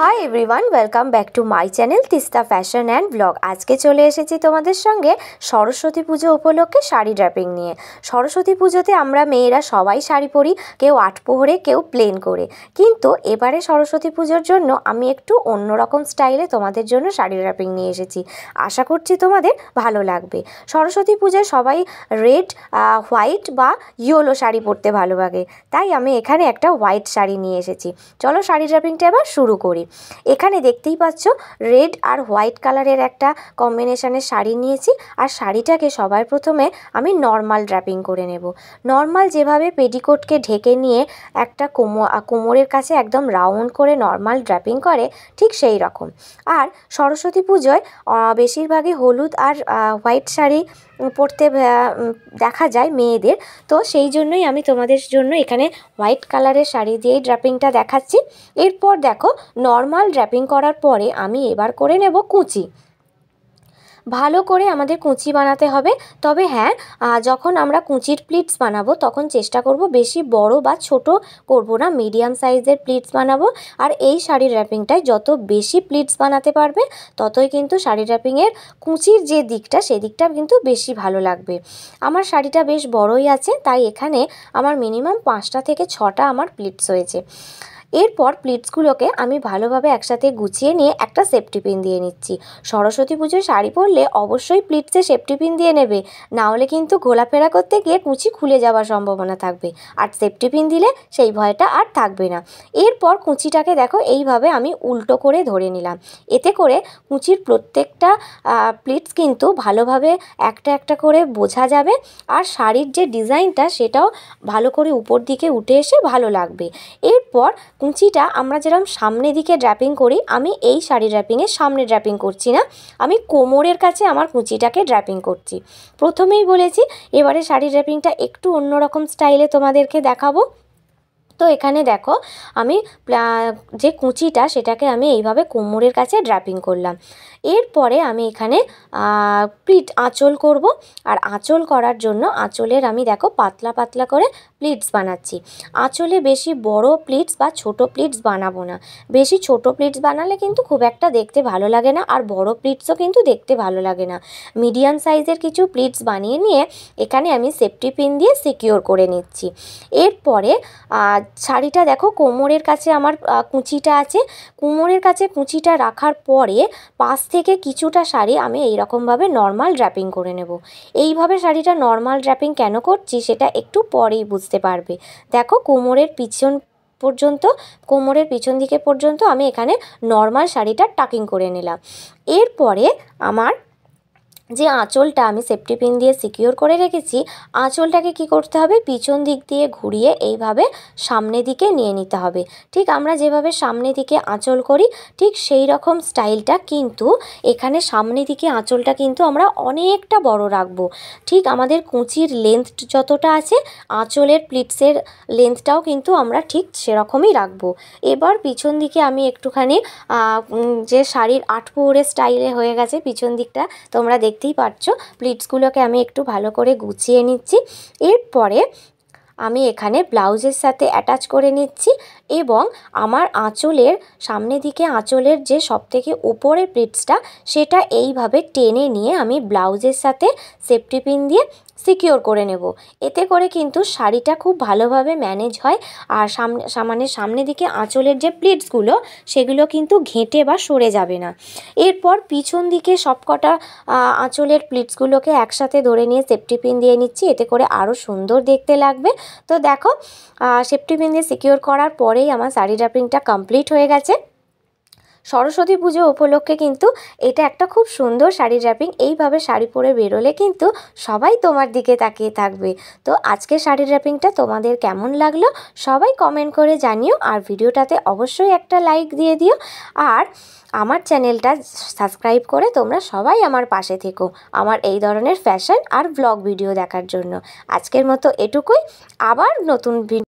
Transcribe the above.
Hi everyone, welcome back to my channel Teesta fashion and blog. আজকে চলে এসেছি তোমাদের সঙ্গে সরস্বতী পুজো উপলক্ষে শাড়ি ড্র্যাপিং নিয়ে। সরস্বতী পুজোতে আমরা মেয়েরা সবাই শাড়ি পরি, কেউ আটপোহরে, কেউ প্লেন করে। কিন্তু এবারে সরস্বতী পুজোর জন্য আমি একটু অন্যরকম স্টাইলে তোমাদের জন্য শাড়ি ড্র্যাপিং নিয়ে এসেছি। আশা করছি তোমাদের ভালো লাগবে। সরস্বতী পুজোয় সবাই রেড, হোয়াইট বা ইয়েলো শাড়ি পরতে ভালো লাগে, তাই আমি এখানে একটা হোয়াইট শাড়ি নিয়ে এসেছি। চলো শাড়ি ড্র্যাপিংটা এবার শুরু করি। এখানে দেখতেই পাচ্ছ রেড আর হোয়াইট কালারের একটা কম্বিনেশনের শাড়ি নিয়েছি। আর শাড়িটাকে সবার প্রথমে আমি নর্মাল ড্র্যাপিং করে নেব। নর্মাল যেভাবে পেটিকোটকে ঢেকে নিয়ে একটা কোমরের কাছে একদম রাউন্ড করে নর্মাল ড্র্যাপিং করে, ঠিক সেই রকম। আর সরস্বতী পুজোয় বেশিরভাগই হলুদ আর হোয়াইট শাড়ি পরতে দেখা যায় মেয়েদের, তো সেই জন্যই আমি তোমাদের জন্য এখানে হোয়াইট কালারের শাড়ি দিয়েই ড্র্যাপিংটা দেখাচ্ছি। এরপর দেখো, নর্মাল ড্র্যাপিং করার পরে আমি এবার করে নেব কুচি। ভালো করে আমাদের কুচি বানাতে হবে। তবে হ্যাঁ, যখন আমরা কুচির প্লিটস বানাবো তখন চেষ্টা করব বেশি বড় বা ছোট করব না, মিডিয়াম সাইজের প্লিটস বানাবো। আর এই শাড়ির র্যাপিংটায় যত বেশি প্লিটস বানাতে পারবে ততই কিন্তু শাড়ি র্যাপিংয়ের কুচির যে দিকটা সেদিকটা কিন্তু বেশি ভালো লাগবে। আমার শাড়িটা বেশ বড়ই আছে, তাই এখানে আমার মিনিমাম 5টা থেকে 6টা আমার প্লিটস হয়েছে। এরপর প্লিটসগুলোকে আমি ভালোভাবে একসাথে গুছিয়ে নিয়ে একটা সেফটি পিন দিয়ে নিচ্ছি। সরস্বতী পুজোয় শাড়ি পরলে অবশ্যই প্লিটসে সেফটি পিন দিয়ে নেবে, না হলে কিন্তু ঘোরাফেরা করতে গিয়ে কুচি খুলে যাওয়ার সম্ভাবনা থাকবে। আর সেফটি পিন দিলে সেই ভয়টা আর থাকবে না। এরপর কুচিটাকে দেখো এইভাবে আমি উল্টো করে ধরে নিলাম। এতে করে কুচির প্রত্যেকটা প্লিটস কিন্তু ভালোভাবে একটা একটা করে বোঝা যাবে। আর শাড়ির যে ডিজাইনটা সেটাও ভালো করে উপর দিকে উঠে এসে ভালো লাগবে। এরপর কুচিটা আমরা যেরকম সামনে দিকে ড্র্যাপিং করি, আমি এই শাড়ি ড্র্যাপিংয়ে সামনে ড্র্যাপিং করছি না, আমি কোমরের কাছে আমার কুচিটাকে ড্র্যাপিং করছি। প্রথমেই বলেছি এবারে শাড়ি ড্র্যাপিংটা একটু অন্যরকম স্টাইলে তোমাদেরকে দেখাবো। তো এখানে দেখো আমি যে কুচিটা সেটাকে আমি এইভাবে কোমরের কাছে ড্র্যাপিং করলাম। এরপরে আমি এখানে আঁচল করব। আর আঁচল করার জন্য আঁচলের আমি দেখো পাতলা পাতলা করে প্লিটস বানাচ্ছি। আঁচলে বেশি বড় প্লিটস বা ছোট প্লিটস বানাবো না। বেশি ছোট প্লিটস বানালে কিন্তু খুব একটা দেখতে ভালো লাগে না, আর বড় প্লিটসও কিন্তু দেখতে ভালো লাগে না। মিডিয়াম সাইজের কিছু প্লিটস বানিয়ে নিয়ে এখানে আমি সেফটি পিন দিয়ে সিকিওর করে নিচ্ছি। এরপরে শাড়িটা দেখো কোমরের কাছে আমার কুচিটা আছে। কোমরের কাছে কুচিটা রাখার পরে পাশ থেকে কিছুটা শাড়ি আমি এইরকমভাবে নর্মাল ড্র্যাপিং করে নেব। এইভাবে শাড়িটা নর্মাল ড্র্যাপিং কেন করছি সেটা একটু পরেই বুঝতে পারবে। দেখো কোমরের পিছন দিকে পর্যন্ত আমি এখানে নর্মাল শাড়িটা টাকিং করে নিলাম। এরপরে আমার যে আঁচলটা আমি সেফটি পিন দিয়ে সিকিওর করে রেখেছি, আঁচলটাকে কি করতে হবে, পিছন দিক দিয়ে ঘুরিয়ে এইভাবে সামনে দিকে নিয়ে নিতে হবে। ঠিক আমরা যেভাবে সামনে দিকে আঁচল করি ঠিক সেই রকম স্টাইলটা, কিন্তু এখানে সামনে দিকে আঁচলটা কিন্তু আমরা অনেকটা বড় রাখবো। ঠিক আমাদের কুচির লেন্থ যতটা আছে আঁচলের প্লিটসের লেন্থটাও কিন্তু আমরা ঠিক সেরকমই রাখবো। এবার পিছন দিকে আমি একটুখানি যে শাড়ির আটপৌরে স্টাইলে হয়ে গেছে পিছন দিকটা, তোমরা দেখতেই পাচ্ছ। প্লিটসগুলোকে আমি একটু ভালো করে গুছিয়ে নিচ্ছি। এরপরে আমি এখানে ব্লাউজের সাথে অ্যাটাচ করে নিচ্ছি এবং আমার আঁচলের সামনে দিকে আঁচলের যে সবথেকে উপরের প্লিটসটা সেটা এইভাবে টেনে নিয়ে আমি ব্লাউজের সাথে সেফটি পিন দিয়ে সিকিওর করে নেব। এতে করে কিন্তু শাড়িটা খুব ভালোভাবে ম্যানেজ হয়। আর সামনে দিকে আঁচলের যে প্লিটসগুলো সেগুলো কিন্তু ঘেঁটে বা সরে যাবে না। এরপর পিছন দিকে সবকটা আঁচলের প্লিটসগুলোকে একসাথে ধরে নিয়ে সেফটি পিন দিয়ে নিচ্ছি, এতে করে আরও সুন্দর দেখতে লাগবে। তো দেখো সেফটি পিন দিয়ে সিকিওর করার পরেই আমার শাড়ি ড্র্যাপিংটা কমপ্লিট হয়ে গেছে। সরস্বতী পুজো উপলক্ষে কিন্তু এটা একটা খুব সুন্দর শাড়ি ড্র্যাপিং। এইভাবে শাড়ি পরে বেরোলে কিন্তু সবাই তোমার দিকে তাকিয়ে থাকবে। তো আজকের শাড়ি ড্র্যাপিংটা তোমাদের কেমন লাগলো সবাই কমেন্ট করে জানিও। আর ভিডিওটাতে অবশ্যই একটা লাইক দিয়ে দিও। আর আমার চ্যানেলটা সাবস্ক্রাইব করে তোমরা সবাই আমার পাশে থেকো আমার এই ধরনের ফ্যাশন আর ব্লগ ভিডিও দেখার জন্য। আজকের মতো এটুকুই, আবার নতুন ভিডিও